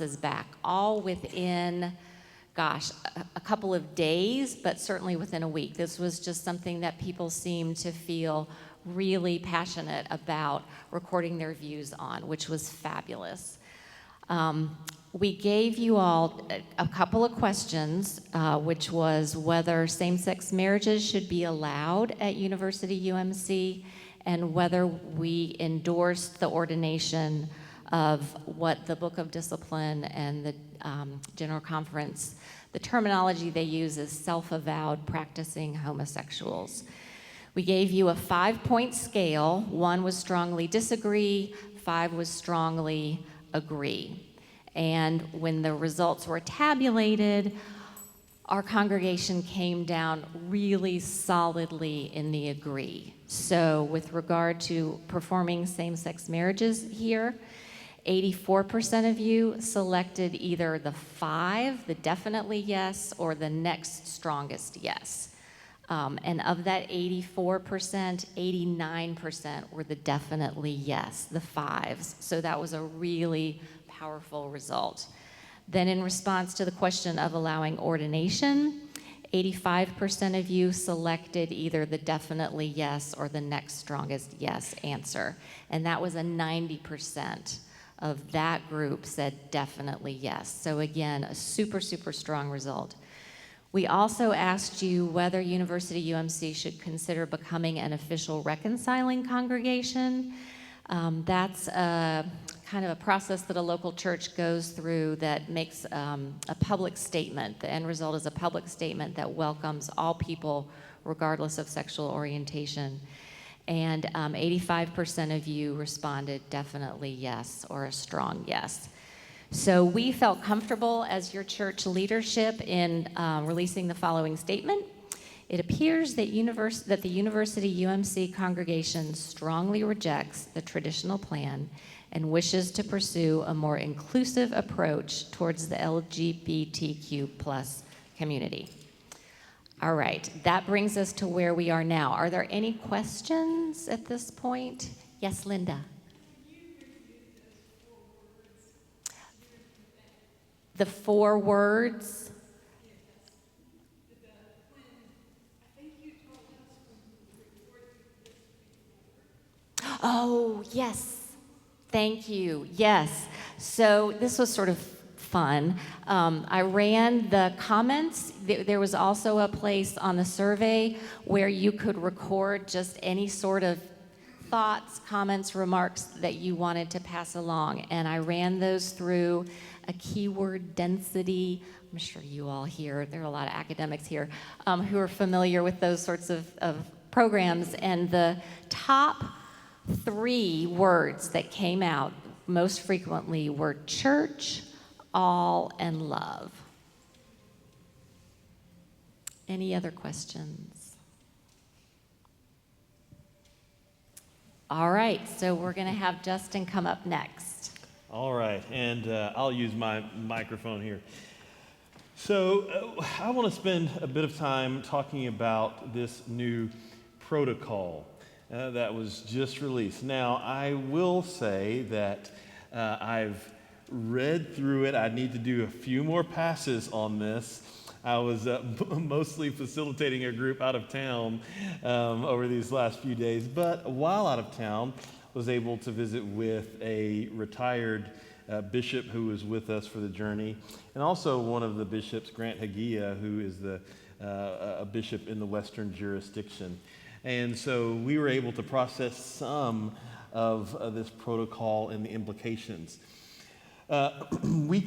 responses back, all within, gosh, a couple of days, but certainly within a week. This was just something that people seemed to feel really passionate about recording their views on, which was fabulous. We gave you all a couple of questions, which was whether same-sex marriages should be allowed at University UMC, and whether we endorsed the ordination of what the Book of Discipline and the General Conference, the terminology they use is self-avowed practicing homosexuals. We gave you a 5-point scale. 1 was strongly disagree, 5 was strongly agree. And when the results were tabulated, our congregation came down really solidly in the agree. So with regard to performing same-sex marriages here, 84% of you selected either the 5, the definitely yes, or the next strongest yes. And of that 84%, 89% were the definitely yes, the 5s. So that was a really powerful result. Then in response to the question of allowing ordination, 85% of you selected either the definitely yes or the next strongest yes answer. And that was a 90% of that group said definitely yes. So again, a super, super strong result. We also asked you whether University UMC should consider becoming an official reconciling congregation. That's kind of a process that a local church goes through that makes a public statement. The end result is a public statement that welcomes all people regardless of sexual orientation. And 85% of you responded definitely yes or a strong yes. So we felt comfortable as your church leadership in releasing the following statement. It appears that the University UMC congregation strongly rejects the traditional plan and wishes to pursue a more inclusive approach towards the LGBTQ+ community. All right, that brings us to where we are now. Are there any questions at this point? Yes, Linda. The 4 words. Oh, yes. Thank you. Yes. So this was sort of fun. I ran the comments. There was also a place on the survey where you could record just any sort of thoughts, comments, remarks that you wanted to pass along. And I ran those through a keyword density. I'm sure you all here, there are a lot of academics here who are familiar with those sorts of programs. And the top 3 words that came out most frequently were church, all, and love. Any other questions? All right, so we're going to have Justin come up next. All right, and I'll use my microphone here. So I want to spend a bit of time talking about this new protocol that was just released. Now, I will say that I've read through it. I need to do a few more passes on this. I was mostly facilitating a group out of town over these last few days, but while out of town, was able to visit with a retired bishop who was with us for the journey, and also one of the bishops, Grant Hagia, who is a bishop in the Western jurisdiction. And so we were able to process some of this protocol and the implications. You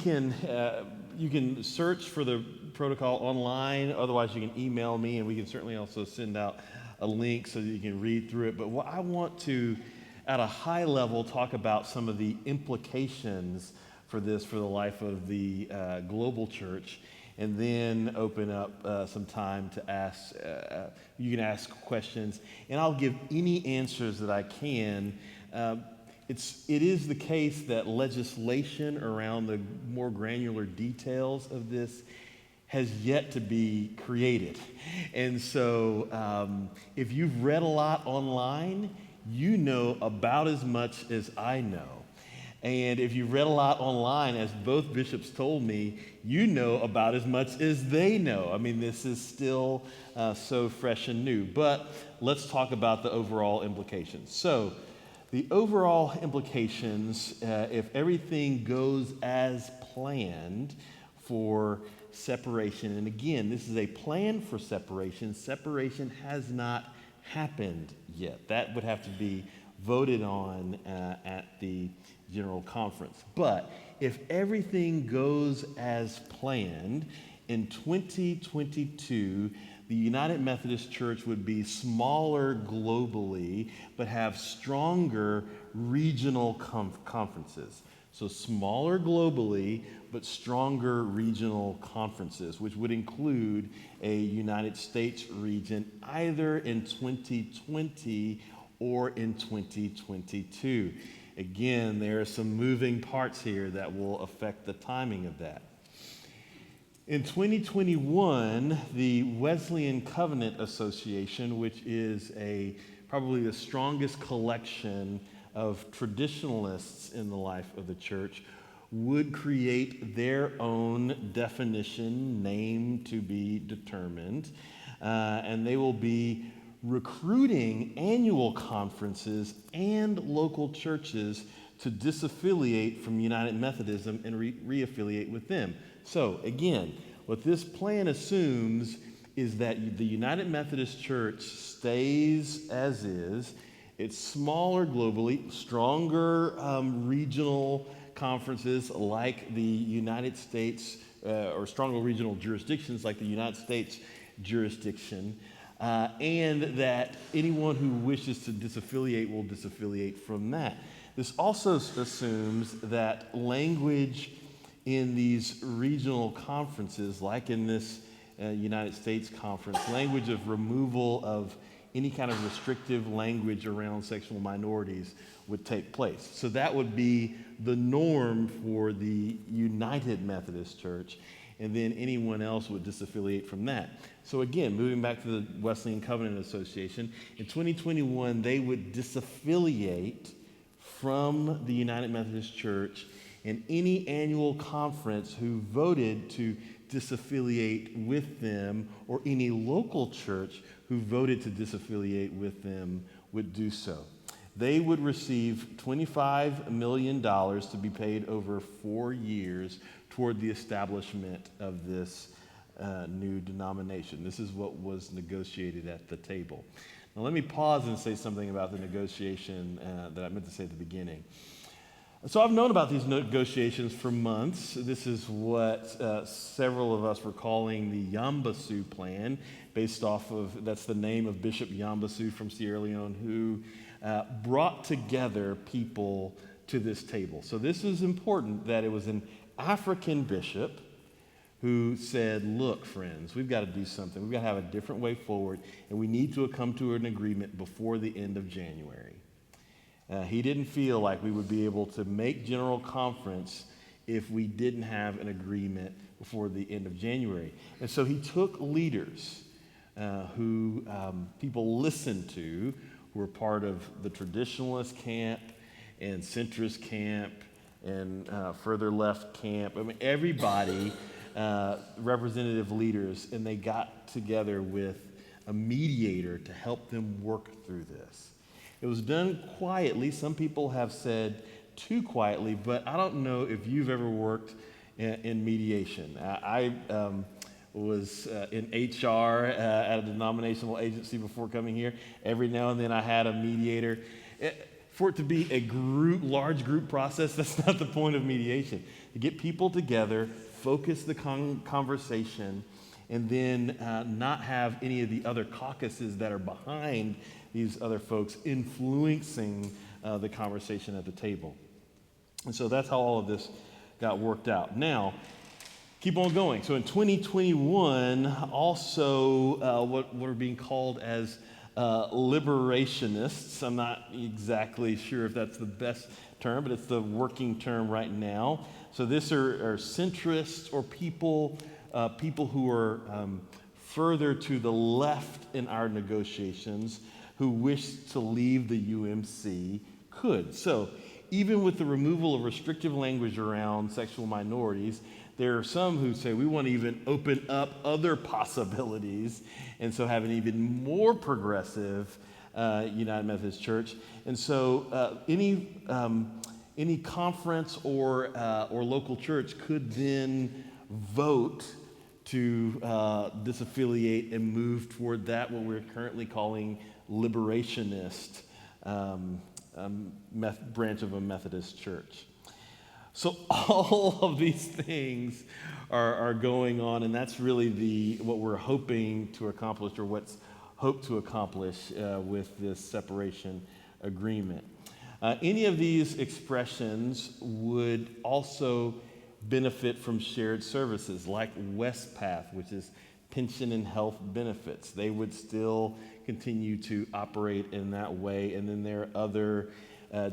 can search for the protocol online. Otherwise, you can email me, and we can certainly also send out a link so that you can read through it. But what I want to, at a high level, talk about some of the implications for this for the life of the global church, and then open up some time to ask. You can ask questions, and I'll give any answers that I can. It is the case that legislation around the more granular details of this has yet to be created. And so if you've read a lot online, you know about as much as I know. And if you've read a lot online, as both bishops told me, you know about as much as they know. I mean, this is still so fresh and new. But let's talk about the overall implications. So, the overall implications, if everything goes as planned for separation, and again, this is a plan for separation. Separation has not happened yet. That would have to be voted on at the General Conference. But if everything goes as planned, in 2022, the United Methodist Church would be smaller globally, but have stronger regional conferences. So smaller globally, but stronger regional conferences, which would include a United States region either in 2020 or in 2022. Again, there are some moving parts here that will affect the timing of that. In 2021, the Wesleyan Covenant Association, which is probably the strongest collection of traditionalists in the life of the church, would create their own definition, name to be determined, and they will be recruiting annual conferences and local churches to disaffiliate from United Methodism and reaffiliate with them. So again, what this plan assumes is that the United Methodist Church stays as is. It's smaller globally, stronger regional conferences like the United States, or stronger regional jurisdictions like the United States jurisdiction. And that anyone who wishes to disaffiliate will disaffiliate from that. This also assumes that language in these regional conferences, like in this United States conference, language of removal of any kind of restrictive language around sexual minorities would take place. So that would be the norm for the United Methodist Church, and then anyone else would disaffiliate from that. So again, moving back to the Wesleyan Covenant Association, in 2021, they would disaffiliate from the United Methodist Church, and any annual conference who voted to disaffiliate with them, or any local church who voted to disaffiliate with them, would do so. They would receive $25 million to be paid over 4 years toward the establishment of this new denomination. This is what was negotiated at the table. Now let me pause and say something about the negotiation that I meant to say at the beginning. So I've known about these negotiations for months. This is what several of us were calling the Yambasu Plan, based off of, that's the name of Bishop Yambasu from Sierra Leone, who brought together people to this table. So this is important that it was an African bishop who said, look, friends, we've got to do something. We've got to have a different way forward, and we need to come to an agreement before the end of January. He didn't feel like we would be able to make General Conference if we didn't have an agreement before the end of January. And so he took leaders who people listened to, who were part of the Traditionalist camp and centrist camp and further left camp. I mean, everybody, representative leaders, and they got together with a mediator to help them work through this. It was done quietly. Some people have said too quietly, but I don't know if you've ever worked in mediation. I was in HR at a denominational agency before coming here. Every now and then I had a mediator. For it to be a large group process, that's not the point of mediation. To get people together, focus the conversation, and then not have any of the other caucuses that are behind these other folks influencing the conversation at the table. And so that's how all of this got worked out. Now, keep on going. So in 2021, also what are being called as liberationists. I'm not exactly sure if that's the best term, but it's the working term right now. So this are centrists, or people who are further to the left in our negotiations, who wish to leave the UMC could. So even with the removal of restrictive language around sexual minorities, there are some who say we want to even open up other possibilities, and so have an even more progressive United Methodist Church. And so any conference or local church could then vote to disaffiliate and move toward that, what we're currently calling liberationist branch of a Methodist church. So all of these things are going on, and that's really what we're hoping to accomplish, or what's hoped to accomplish with this separation agreement. Any of these expressions would also benefit from shared services like WestPath, which is pension and health benefits. They would still continue to operate in that way. And then there are other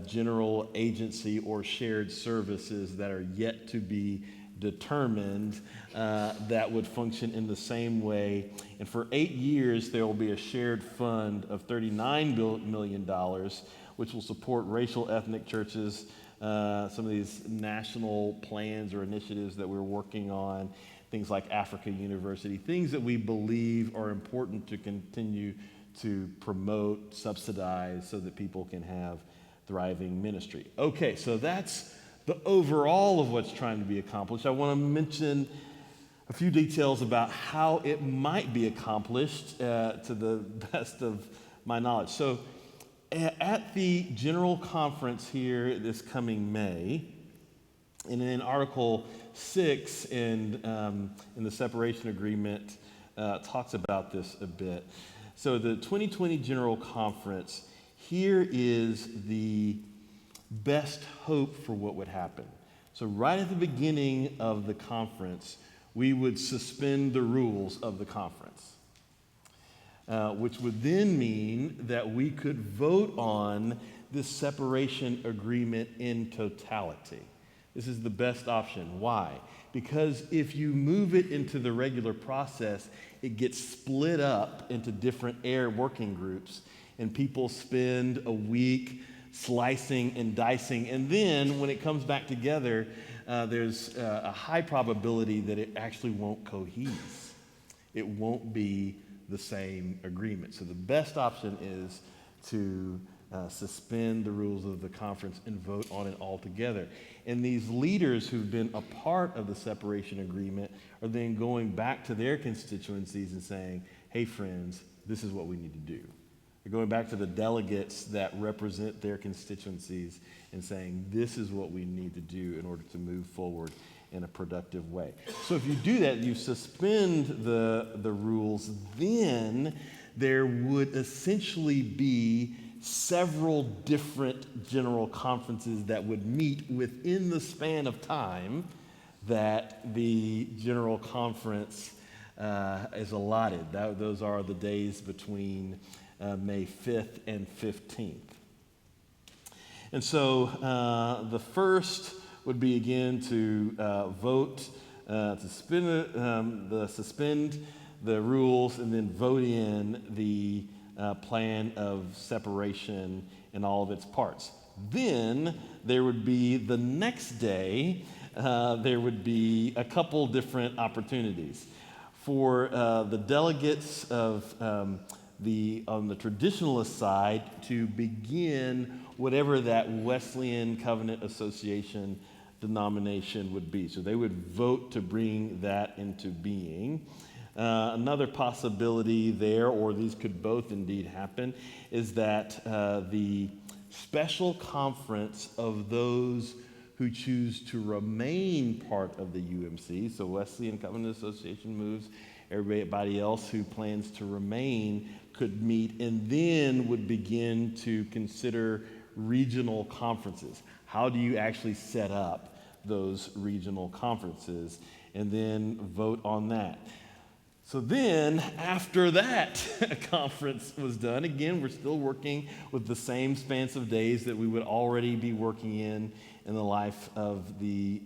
general agency or shared services that are yet to be determined that would function in the same way. And for 8 years, there will be a shared fund of $39 million, which will support racial ethnic churches, some of these national plans or initiatives that we're working on, things like Africa University, things that we believe are important to continue to promote, subsidize, so that people can have thriving ministry. Okay, so that's the overall of what's trying to be accomplished. I want to mention a few details about how it might be accomplished to the best of my knowledge. So at the General Conference here this coming May, and in Article 6 in the separation agreement talks about this a bit. So the 2020 General Conference, here is the best hope for what would happen. So right at the beginning of the conference, we would suspend the rules of the conference, which would then mean that we could vote on this separation agreement in totality. This is the best option. Why? Because if you move it into the regular process, it gets split up into different working groups, and people spend a week slicing and dicing, and then when it comes back together, there's a high probability that it actually won't cohere. It won't be the same agreement. So the best option is to suspend the rules of the conference and vote on it all together. And these leaders who've been a part of the separation agreement are then going back to their constituencies and saying, hey friends, this is what we need to do. They're going back to the delegates that represent their constituencies and saying, this is what we need to do in order to move forward in a productive way. So if you do that, you suspend the rules, then there would essentially be several different general conferences that would meet within the span of time that the general conference is allotted. Those are the days between May 5th and 15th. And so the first would be, again, to vote to suspend the rules and then vote in the plan of separation in all of its parts. Then there would be the next day, there would be a couple different opportunities for the delegates of on the Traditionalist side to begin whatever that Wesleyan Covenant Association denomination would be. So they would vote to bring that into being. Another possibility there, or these could both indeed happen, is that the special conference of those who choose to remain part of the UMC, so Wesleyan Covenant Association moves, everybody else who plans to remain could meet and then would begin to consider regional conferences. How do you actually set up those regional conferences, and then vote on that? So then, after that conference was done, again, we're still working with the same spans of days that we would already be working in the life of the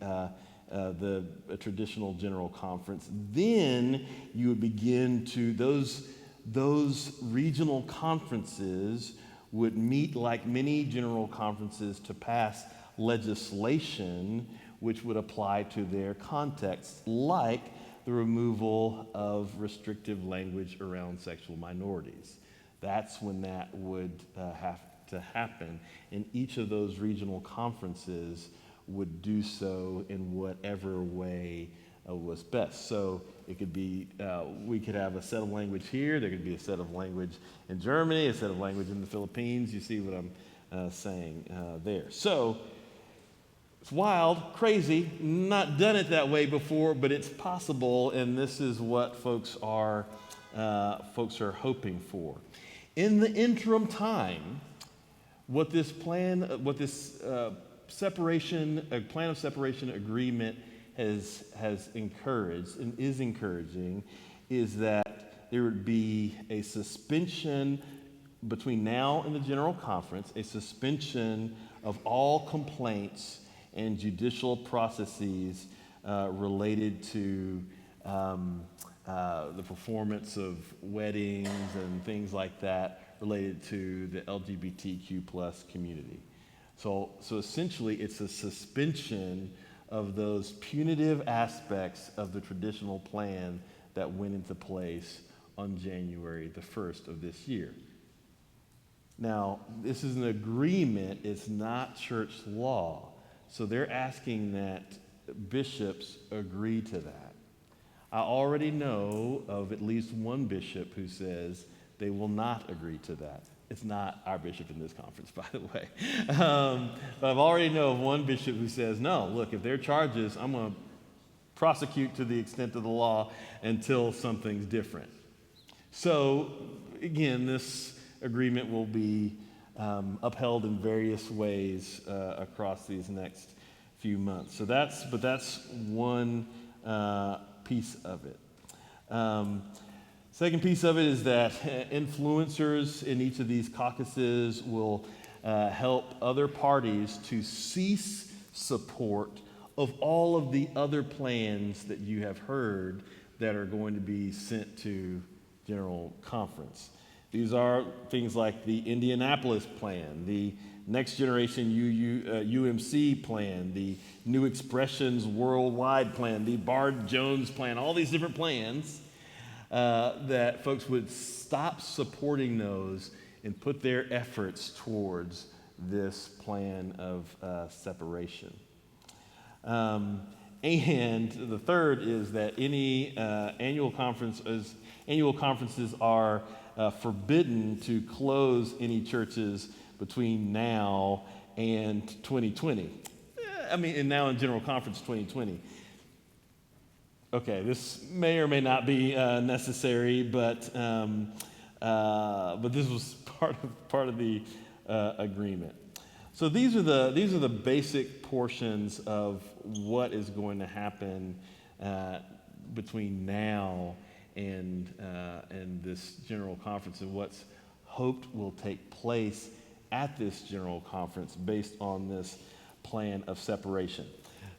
traditional general conference. Then you would begin to, those regional conferences would meet like many general conferences to pass legislation which would apply to their context, like the removal of restrictive language around sexual minorities. That's when that would have to happen, and each of those regional conferences would do so in whatever way was best. So it could be, we could have a set of language here, there could be a set of language in Germany, a set of language in the Philippines. You see what I'm saying there. So it's wild, crazy, not done it that way before, but it's possible, and this is what folks are hoping for. In the interim time, what this plan of separation agreement has encouraged and is encouraging is that there would be a suspension between now and the General Conference, a suspension of all complaints and judicial processes related to the performance of weddings and things like that related to the LGBTQ plus community. So essentially, it's a suspension of those punitive aspects of the traditional plan that went into place on January the 1st of this year. Now, this is an agreement, it's not church law. So they're asking that bishops agree to that. I already know of at least one bishop who says they will not agree to that. It's not our bishop in this conference, by the way. But I've already know of one bishop who says, no, look, if there are charges, I'm going to prosecute to the extent of the law until something's different. So, again, this agreement will be upheld in various ways across these next few months. But that's one piece of it. Second piece of it is that influencers in each of these caucuses will help other parties to cease support of all of the other plans that you have heard that are going to be sent to General Conference. These are things like the Indianapolis plan, the Next Generation UMC plan, the New Expressions Worldwide plan, the Bard-Jones plan, all these different plans that folks would stop supporting those and put their efforts towards this plan of separation. And the third is that any annual conferences are forbidden to close any churches between now and 2020. And now in General Conference 2020. Okay, this may or may not be necessary, but this was part of the agreement. So these are the basic portions of what is going to happen between now and this General Conference, and what's hoped will take place at this General Conference based on this plan of separation.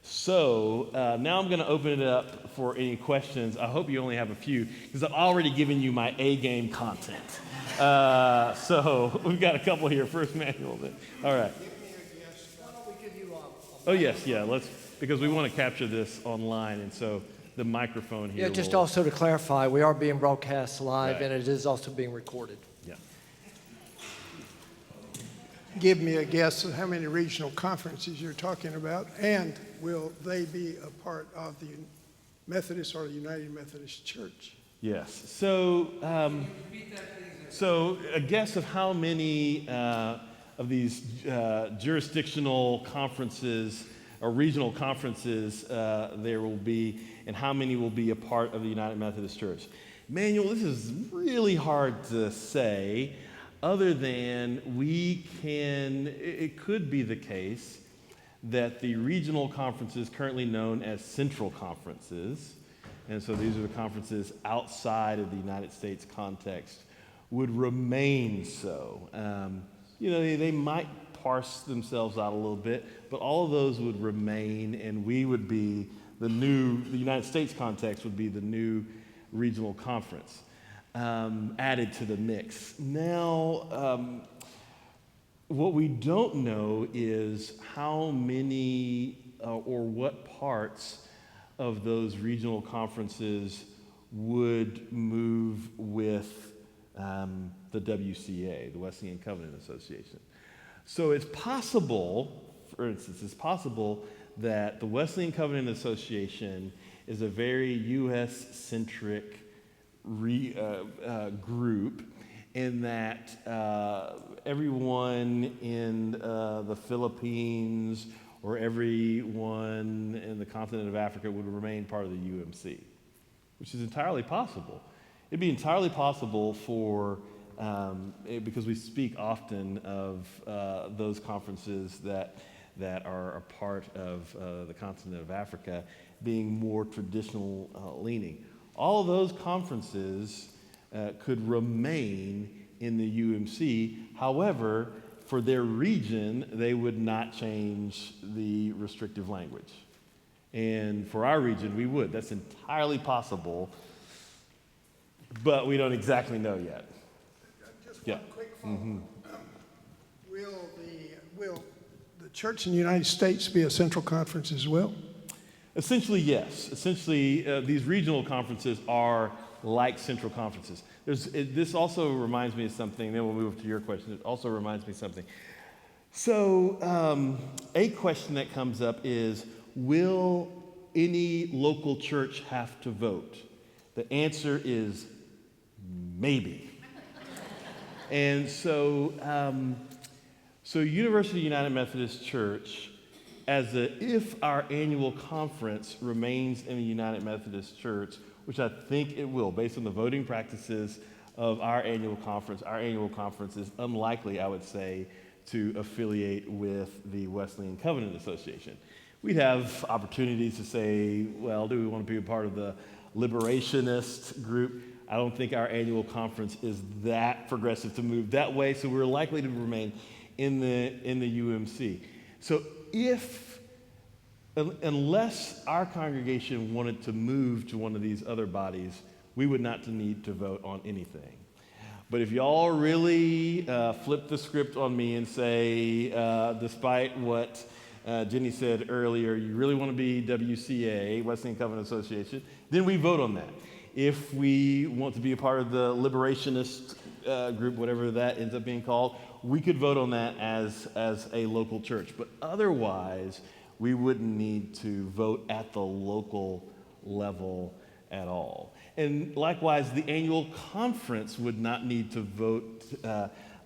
So now I'm going to open it up for any questions. I hope you only have a few, because I've already given you my A-game content. So we've got a couple here. First manual. All right. Oh, yes, yeah. Because we want to capture this online, and so the microphone here. Yeah, just also to clarify, we are being broadcast live, Right. and it is also being recorded. Yeah. Give me a guess of how many regional conferences you're talking about, and will they be a part of the Methodist or the United Methodist Church? Yes. So, so a guess of how many of these jurisdictional conferences or regional conferences there will be, and how many will be a part of the United Methodist Church. Manuel, this is really hard to say, other than it could be the case that the regional conferences currently known as central conferences, and so these are the conferences outside of the United States context, would remain so. They might parse themselves out a little bit, but all of those would remain, and we would be the United States context would be the new regional conference added to the mix. Now, What we don't know is how many or what parts of those regional conferences would move with the WCA, the Wesleyan Covenant Association. So it's possible, for instance, it's possible that the Wesleyan Covenant Association is a very U.S.-centric group, in that everyone in the Philippines or everyone in the continent of Africa would remain part of the UMC, which is entirely possible. It'd be entirely possible for, because we speak often of those conferences that are a part of the continent of Africa being more traditional leaning. All of those conferences could remain in the UMC. However, for their region, they would not change the restrictive language. And for our region, we would. That's entirely possible, but we don't exactly know yet. Just Yeah. one quick follow-up. Will the church in the United States be a central conference as well? Essentially, yes. Essentially, these regional conferences are like central conferences. This also reminds me of something, then we'll move to your question. It also reminds me of something. So, a question that comes up is, will any local church have to vote? The answer is maybe. And so, University United Methodist Church, if our annual conference remains in the United Methodist Church, which I think it will, based on the voting practices of our annual conference is unlikely, I would say, to affiliate with the Wesleyan Covenant Association. We'd have opportunities to say, well, do we want to be a part of the liberationist group? I don't think our annual conference is that progressive to move that way, so we're likely to remain in the UMC. So unless our congregation wanted to move to one of these other bodies, we would not need to vote on anything. But if y'all really flip the script on me and say, despite what Jenny said earlier, you really want to be WCA, Wesleyan Covenant Association, then we vote on that. If we want to be a part of the liberationist group, whatever that ends up being called, we could vote on that as a local church. But otherwise, we wouldn't need to vote at the local level at all. And likewise, the annual conference would not need to vote,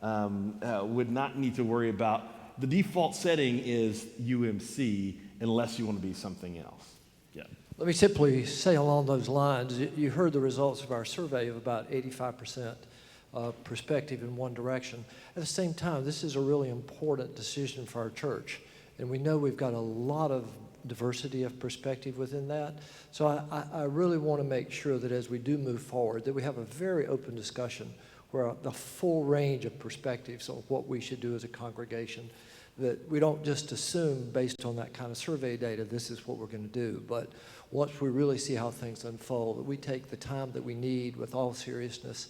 would not need to worry about, the default setting is UMC unless you want to be something else. Yeah. Let me simply say along those lines, you heard the results of our survey of about 85% perspective in one direction. At the same time, this is a really important decision for our church. And we know we've got a lot of diversity of perspective within that. So I really want to make sure that as we do move forward, that we have a very open discussion where the full range of perspectives on what we should do as a congregation, that we don't just assume based on that kind of survey data, this is what we're going to do. But once we really see how things unfold, that we take the time that we need with all seriousness,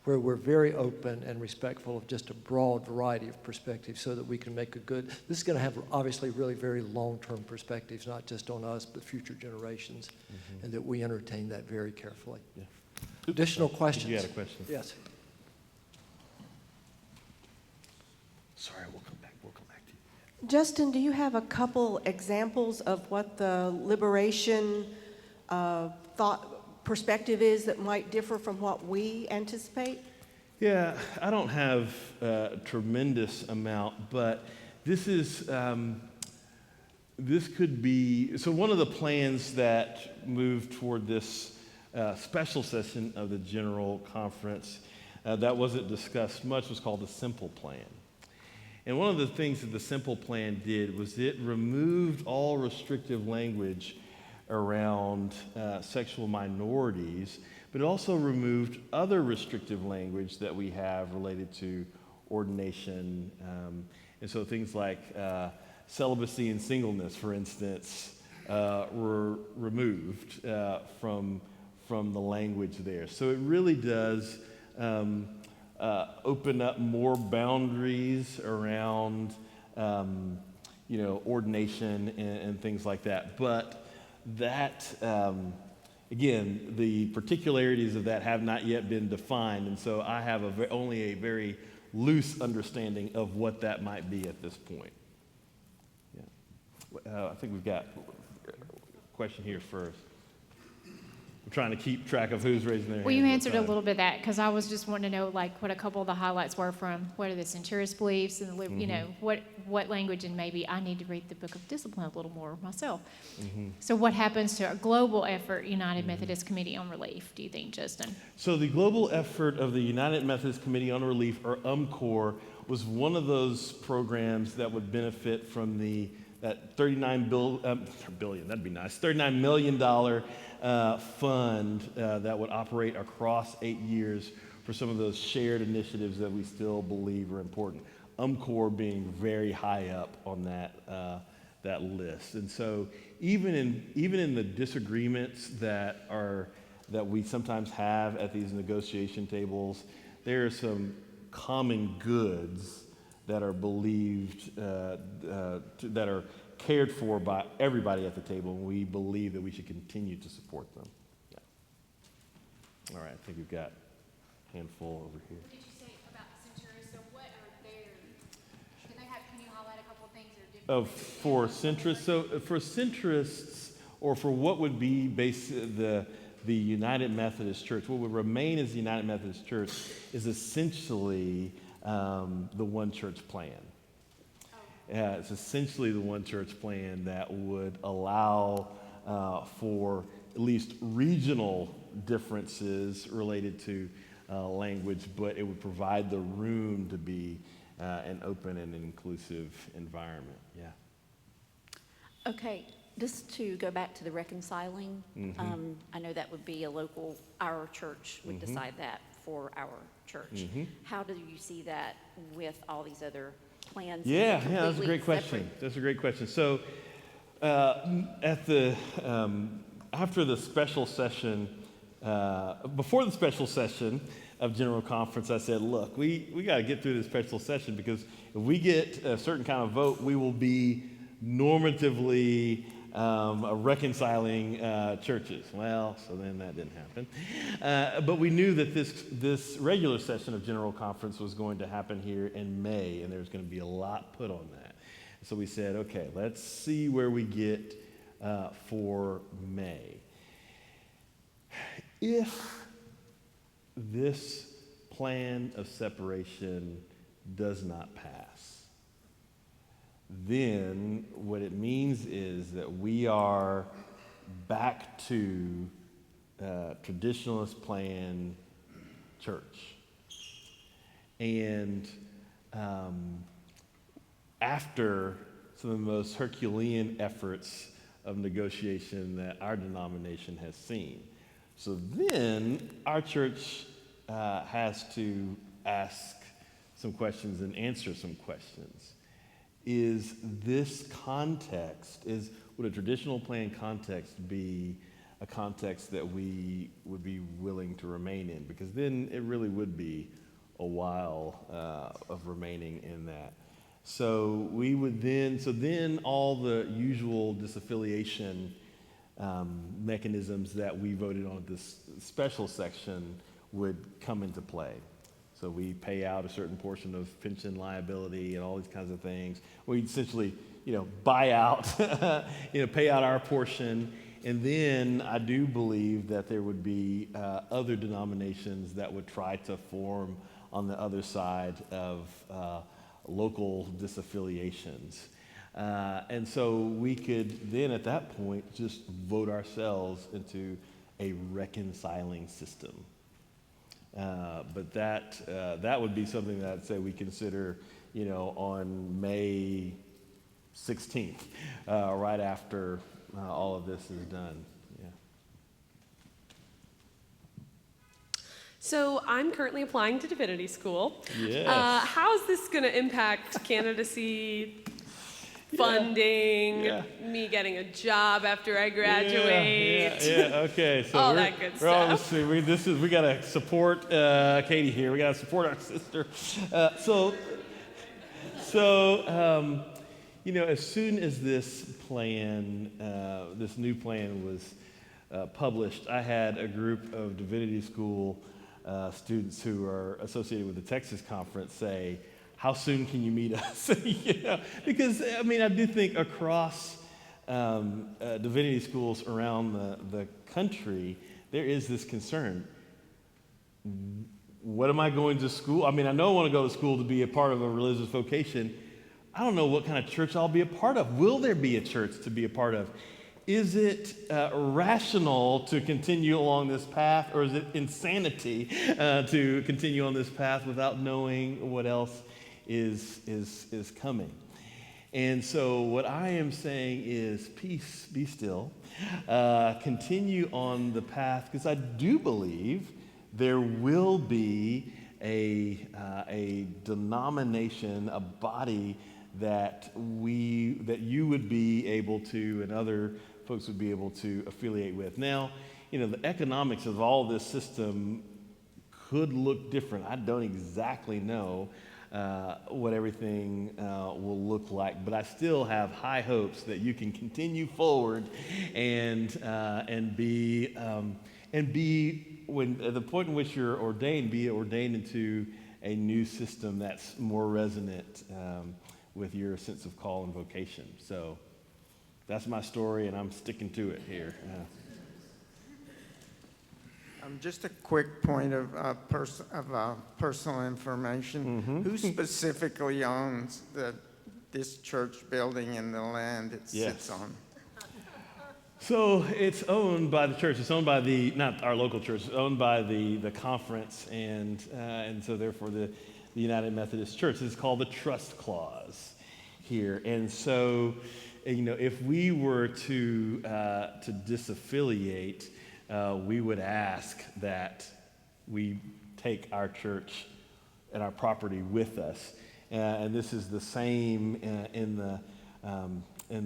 where we're very open and respectful of just a broad variety of perspectives so that we can make this is going to have obviously really very long-term perspectives, not just on us, but future generations, and that we entertain that very carefully. Yeah. Additional questions? You had a question? Yes. Sorry, we'll come back to you. Justin, do you have a couple examples of what the liberation thought perspective is that might differ from what we anticipate? Yeah, I don't have a tremendous amount, but this could be, so one of the plans that moved toward this special session of the General Conference that wasn't discussed much was called the Simple Plan. And one of the things that the Simple Plan did was it removed all restrictive language around sexual minorities, but it also removed other restrictive language that we have related to ordination. And so things like celibacy and singleness, for instance, were removed from the language there. So it really does open up more boundaries around, ordination and things like that. But that, again, the particularities of that have not yet been defined, and so I have only a very loose understanding of what that might be at this point. Yeah. I think we've got a question here first. I'm trying to keep track of who's raising their hand. Well, you answered a little bit of that, because I was just wanting to know, like, what a couple of the highlights were from what are the centurist beliefs and, what language, and maybe I need to read the Book of Discipline a little more myself. So what happens to a global effort, United Methodist Committee on Relief, do you think, Justin? So the global effort of the United Methodist Committee on Relief, or UMCOR, was one of those programs that would benefit from that $39 million fund that would operate across 8 years for some of those shared initiatives that we still believe are important. UMCOR being very high up on that list. And so even in the disagreements that we sometimes have at these negotiation tables, there are some common goods that are believed that are cared for by everybody at the table, and we believe that we should continue to support them. Yeah. All right, I think we've got a handful over here. What did you say about centurists? So what are their, can you highlight a couple of things that are different? For centrists, so for centrists, or for what would be the United Methodist Church, what would remain as the United Methodist Church is essentially the one church plan. It's essentially the one church plan that would allow for at least regional differences related to language, but it would provide the room to be an open and inclusive environment. Yeah. Okay, just to go back to the reconciling, I know that would be our church would decide that for our church. How do you see that with all these other plans? Yeah, that's a great question. That's a great question. So after the special session, before the special session of General Conference, I said, look, we got to get through this special session, because if we get a certain kind of vote, we will be normatively reconciling churches. Well, so then that didn't happen. But we knew that this regular session of General Conference was going to happen here in May, and there was going to be a lot put on that. So we said, okay, let's see where we get for May. If this plan of separation does not pass, then what it means is that we are back to traditionalist plan church. And after some of the most Herculean efforts of negotiation that our denomination has seen. So then our church has to ask some questions and answer some questions. Is this context, would a traditional plan context be a context that we would be willing to remain in? Because then it really would be a while of remaining in that. So then all the usual disaffiliation mechanisms that we voted on at this special section would come into play. So we pay out a certain portion of pension liability and all these kinds of things. We essentially, buy out, pay out our portion. And then I do believe that there would be other denominations that would try to form on the other side of local disaffiliations. And so we could then at that point just vote ourselves into a reconciling system. But that would be something that I'd say we consider, on May 16th, right after all of this is done. Yeah. So I'm currently applying to divinity school. Yes. How is this going to impact candidacy? funding, Yeah. me getting a job after I graduate. Yeah. Okay. So All we're, that good we're all stuff. we gotta support Katie here. We gotta support our sister. As soon as this plan, this new plan was published, I had a group of divinity school students who are associated with the Texas conference say, "How soon can you meet us?" Because I do think across divinity schools around the country, there is this concern. What am I going to school? I know I want to go to school to be a part of a religious vocation. I don't know what kind of church I'll be a part of. Will there be a church to be a part of? Is it rational to continue along this path, or is it insanity to continue on this path without knowing what else is coming? And so what I am saying is, peace, be still. Continue on the path, because I do believe there will be a denomination, a body that you would be able to, and other folks would be able to affiliate with. Now, the economics of all this system could look different. I don't exactly know what everything will look like, but I still have high hopes that you can continue forward and be when at the point in which you're ordained, be ordained into a new system that's more resonant with your sense of call and vocation. So that's my story, and I'm sticking to it here. Just a quick point of personal information. Mm-hmm. Who specifically owns this church building and the land it sits on? So it's owned by the church. It's owned by not our local church. It's owned by the conference, and so therefore the United Methodist Church. It's called the trust clause here. And so, if we were to disaffiliate, we would ask that we take our church and our property with us. And this is the same in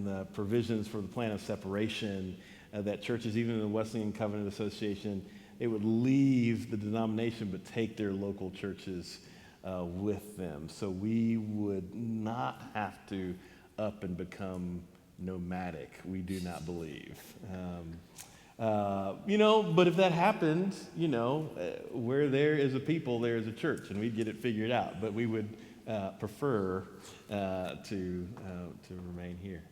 the provisions for the plan of separation, that churches, even in the Wesleyan Covenant Association, they would leave the denomination but take their local churches with them. So we would not have to up and become nomadic, we do not believe. But if that happened, where there is a people, there is a church, and we'd get it figured out. But we would prefer to remain here.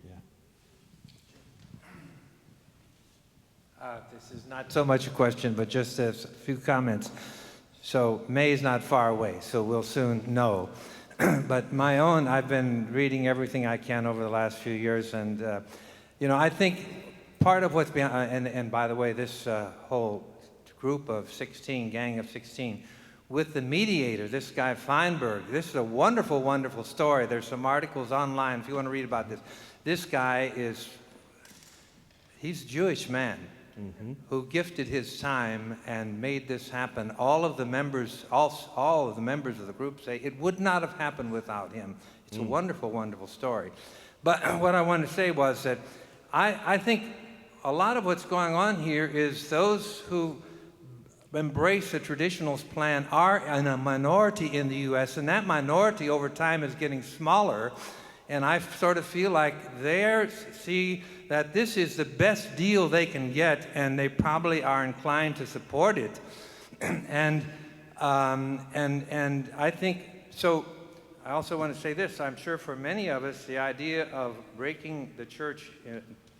This is not so much a question, but just a few comments. So May is not far away, so we'll soon know. But my own, I've been reading everything I can over the last few years, and I think part of what's behind, and by the way, this whole group of 16, gang of 16, with the mediator, this guy Feinberg, this is a wonderful, wonderful story. There's some articles online if you want to read about this. This guy he's a Jewish man who gifted his time and made this happen. All of the members of the group say it would not have happened without him. It's a wonderful, wonderful story. But what I wanted to say was that I think a lot of what's going on here is those who embrace the traditionalist plan are in a minority in the U.S., and that minority over time is getting smaller. And I sort of feel like they see that this is the best deal they can get, and they probably are inclined to support it. And I think so. I also want to say this: I'm sure for many of us, the idea of breaking the church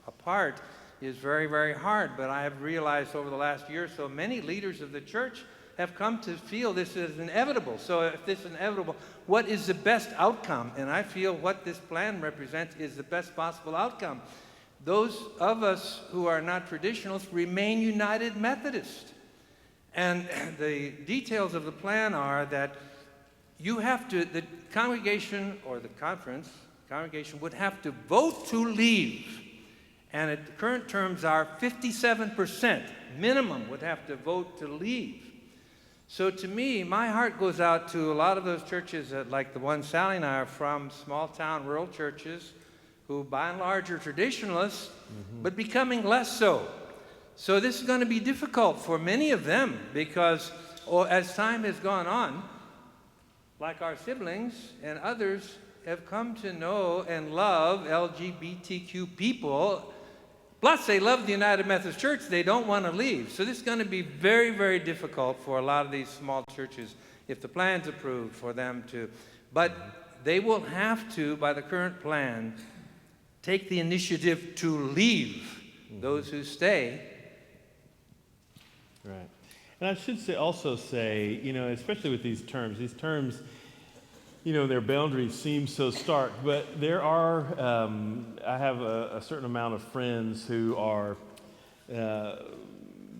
apart is very, very hard. But I have realized over the last year or so, many leaders of the church have come to feel this is inevitable. So if this is inevitable, what is the best outcome? And I feel what this plan represents is the best possible outcome. Those of us who are not traditionalists remain United Methodist. And the details of the plan are that the congregation or the congregation would have to vote to leave. And at the current terms are 57% minimum would have to vote to leave. So to me, my heart goes out to a lot of those churches like the one Sally and I are from, small town rural churches who by and large are traditionalists, but becoming less so. So this is going to be difficult for many of them because as time has gone on, like our siblings and others have come to know and love LGBTQ people. Plus, they love the United Methodist Church. They don't want to leave. So this is going to be very, very difficult for a lot of these small churches if the plan's approved for them to. But they will have to, by the current plan, take the initiative to leave. Those who stay. Right. And I should say, you know, especially with these terms, you know, their boundaries seem so stark, but there are, I have a certain amount of friends who are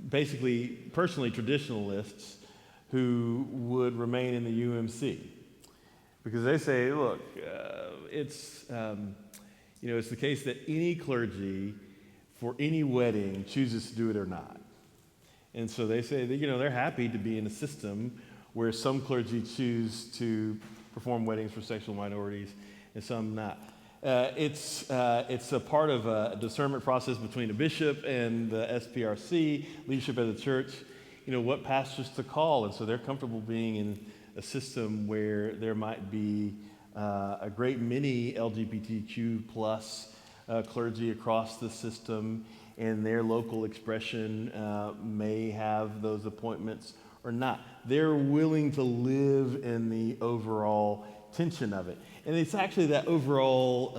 basically personally traditionalists who would remain in the UMC. Because they say, look, it's, you know, it's the case that any clergy for any wedding chooses to do it or not. And so they say that, you know, they're happy to be in a system where some clergy choose to perform weddings for sexual minorities and some not. It's a part of a discernment process between a bishop and the SPRC, leadership of the church, you know, what pastors to call. And so they're comfortable being in a system where there might be a great many LGBTQ plus clergy across the system, and their local expression may have those appointments or not. They're willing to live in the overall tension of it. And it's actually that overall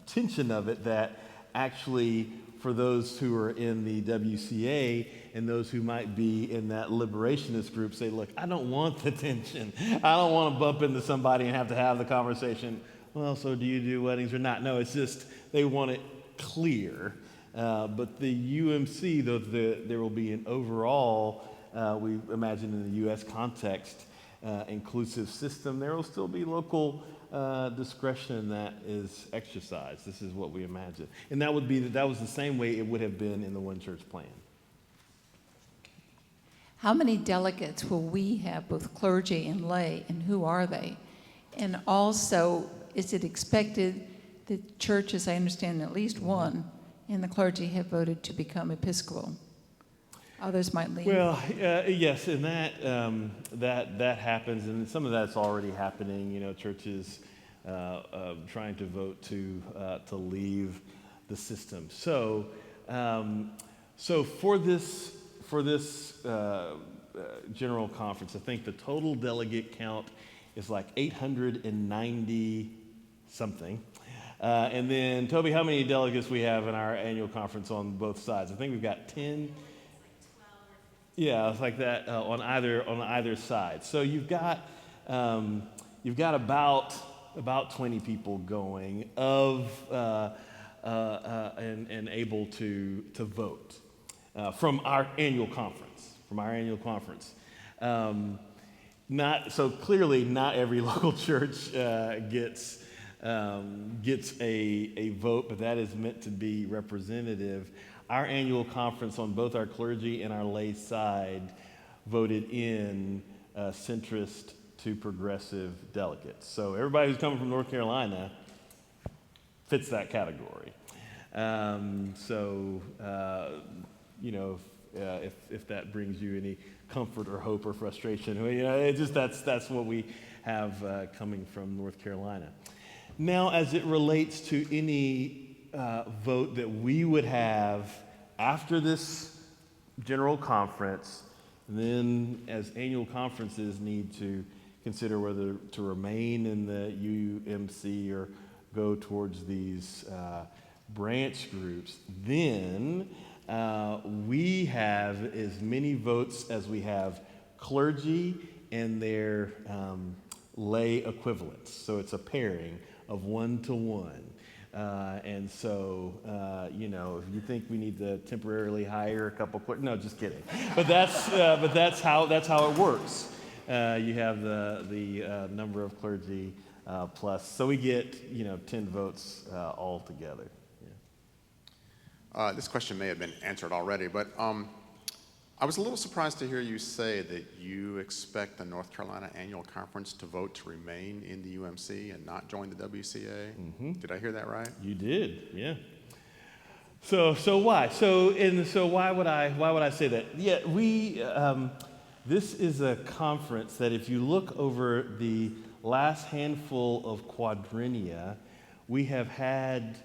tension of it that actually, for those who are in the WCA and those who might be in that liberationist group, say, look, I don't want the tension. I don't want to bump into somebody and have to have the conversation, well, so do you do weddings or not? No, it's just they want it clear. But the UMC, though there will be an overall, we imagine in the U.S. context, inclusive system, there will still be local discretion that is exercised. This is what we imagine. And that was the same way it would have been in the One Church plan. How many delegates will we have, both clergy and lay, and who are they? And also, is it expected that churches, I understand at least one, and the clergy have voted to become Episcopal? Others might leave. Well, yes, and that happens, and some of that's already happening. You know, churches trying to vote to leave the system. So, for this general conference, I think the total delegate count is like 890 something. And then, Toby, how many delegates we have in our annual conference on both sides? I think we've got 10. Yeah, it's like that on either side. So you've got about 20 people going and able to vote from our annual conference. Clearly not every local church gets a vote, but that is meant to be representative. Our annual conference on both our clergy and our lay side voted in centrist to progressive delegates. So everybody who's coming from North Carolina fits that category. You know, if that brings you any comfort or hope or frustration, you know, that's what we have coming from North Carolina. Now, as it relates to any vote that we would have after this general conference, and then as annual conferences need to consider whether to remain in the UMC or go towards these branch groups, then we have as many votes as we have clergy and their lay equivalents. So it's a pairing of 1-to-1. And so, you know, if you think we need to temporarily hire a couple no, just kidding. But that's how it works. You have the number of clergy plus, so we get 10 votes all together. This question may have been answered already, but I was a little surprised to hear you say that you expect the North Carolina Annual Conference to vote to remain in the UMC and not join the WCA. Did I hear that right? You did, yeah. So why? So why would I say that? Yeah, this is a conference that if you look over the last handful of quadrennia, we have had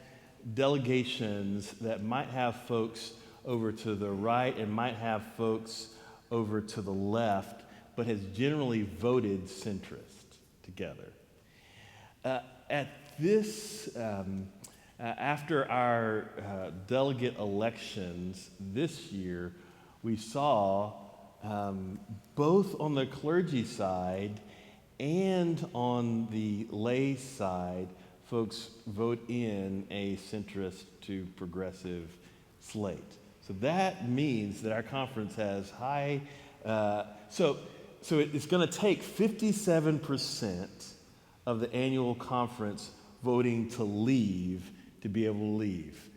delegations that might have folks over to the right and might have folks over to the left, but has generally voted centrist together. After our delegate elections this year, we saw both on the clergy side and on the lay side, folks vote in a centrist to progressive slate. So that means that our conference has high, so it's going to take 57% of the annual conference voting to leave to be able to leave.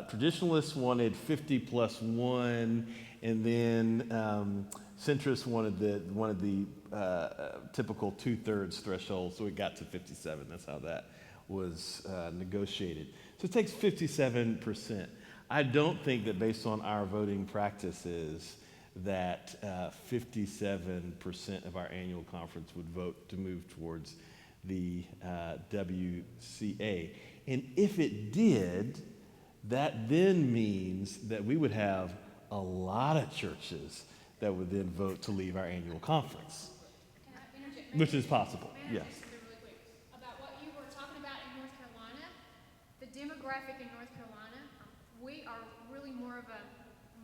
Traditionalists wanted 50 plus 1, and then centrists wanted the typical 2/3 threshold, so it got to 57. That's how that was negotiated. So it takes 57%. I don't think that based on our voting practices that 57% of our annual conference would vote to move towards the WCA. And if it did, that then means that we would have a lot of churches that would then vote to leave our annual conference, which is possible, yes. Really quick about what you were talking about in North Carolina, the demographic in North Carolina, we are really more of a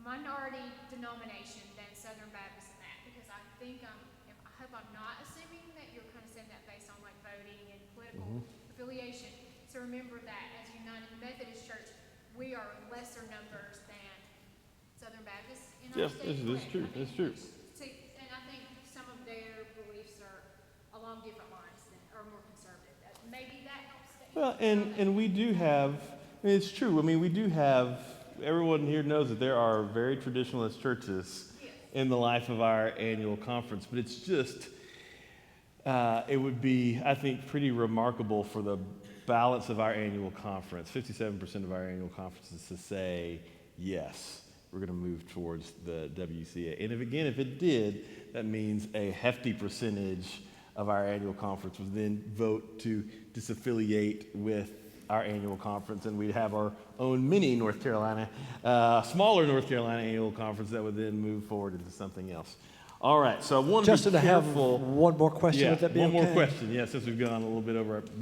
minority denomination than Southern Baptist in that, because I think, I hope I'm not assuming that you're kind of saying that based on like voting and political affiliation. So remember that as United Methodist Church, we are lesser numbers than Southern Baptist in our state. Yes, it's true. It's true. And I think some of their beliefs are along different lines than are more conservative. Maybe that helps. Well, and we do have, it's true. I mean, we do have, everyone here knows that there are very traditionalist churches in the life of our annual conference, but it's just, it would be, I think, pretty remarkable for the balance of our annual conference, 57% of our annual conference is to say, yes, we're going to move towards the WCA. And if it did, that means a hefty percentage of our annual conference would then vote to disaffiliate with our annual conference, and we'd have our own mini North Carolina, smaller North Carolina annual conference that would then move forward into something else. All right, so I want to be careful. Have one more question. Would that be one okay? more question. Yeah, since we've gone a little bit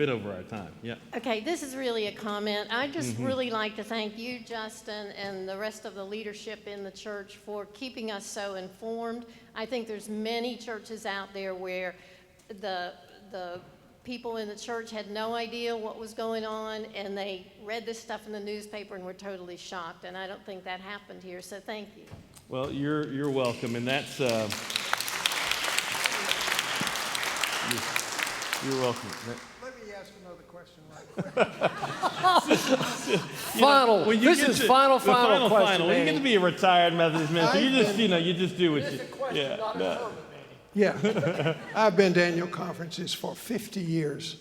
over our time. Yeah. Okay, this is really a comment. I just really like to thank you, Justin, and the rest of the leadership in the church for keeping us so informed. I think there's many churches out there where the people in the church had no idea what was going on, and they read this stuff in the newspaper and were totally shocked. And I don't think that happened here. So thank you. Well, you're welcome, and that's you're welcome. Let me ask another question right quick. Final. This is final question. Well, you get to be a retired Methodist minister. You just do what you. Yeah, I've been to annual conferences for 50 years,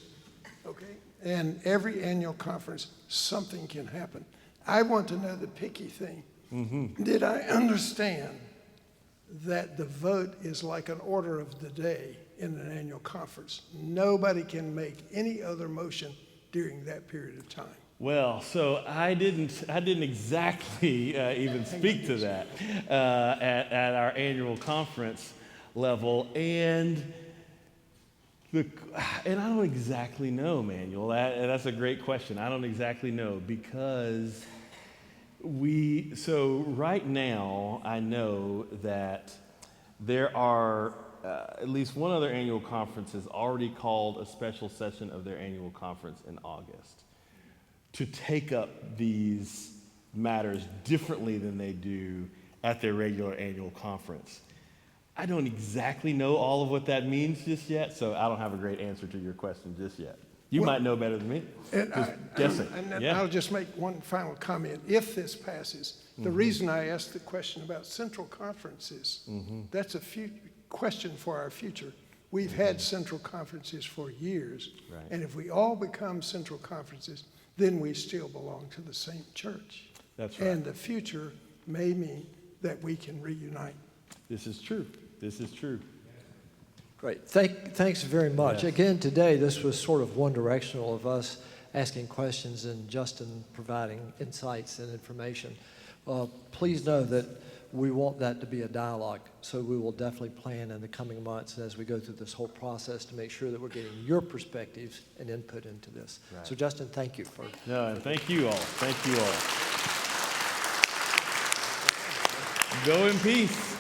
okay? And every annual conference, something can happen. I want to know the picky thing. Did I understand that the vote is like an order of the day in an annual conference? Nobody can make any other motion during that period of time. Well, so I didn't exactly even speak to that at our annual conference level, and I don't exactly know, Manuel. That's a great question. I don't exactly know, because so right now I know that there are at least one other annual conference has already called a special session of their annual conference in August to take up these matters differently than they do at their regular annual conference. I don't exactly know all of what that means just yet, so I don't have a great answer to your question just yet. You might know better than me. Just guessing. And I'll just make one final comment. If this passes, The reason I asked the question about central conferences, that's a question for our future. We've had central conferences for years, Right. and if we all become central conferences, then we still belong to the same church. That's right. And the future may mean that we can reunite. This is true. This is true. Great. Thanks very much. Yes. Again, today, this was sort of one directional of us asking questions and Justin providing insights and information. Please know that we want that to be a dialogue, so we will definitely plan in the coming months as we go through this whole process to make sure that we're getting your perspectives and input into this. Right. So Justin, thank you for. No, and thank you all. Thank you all. Go in peace.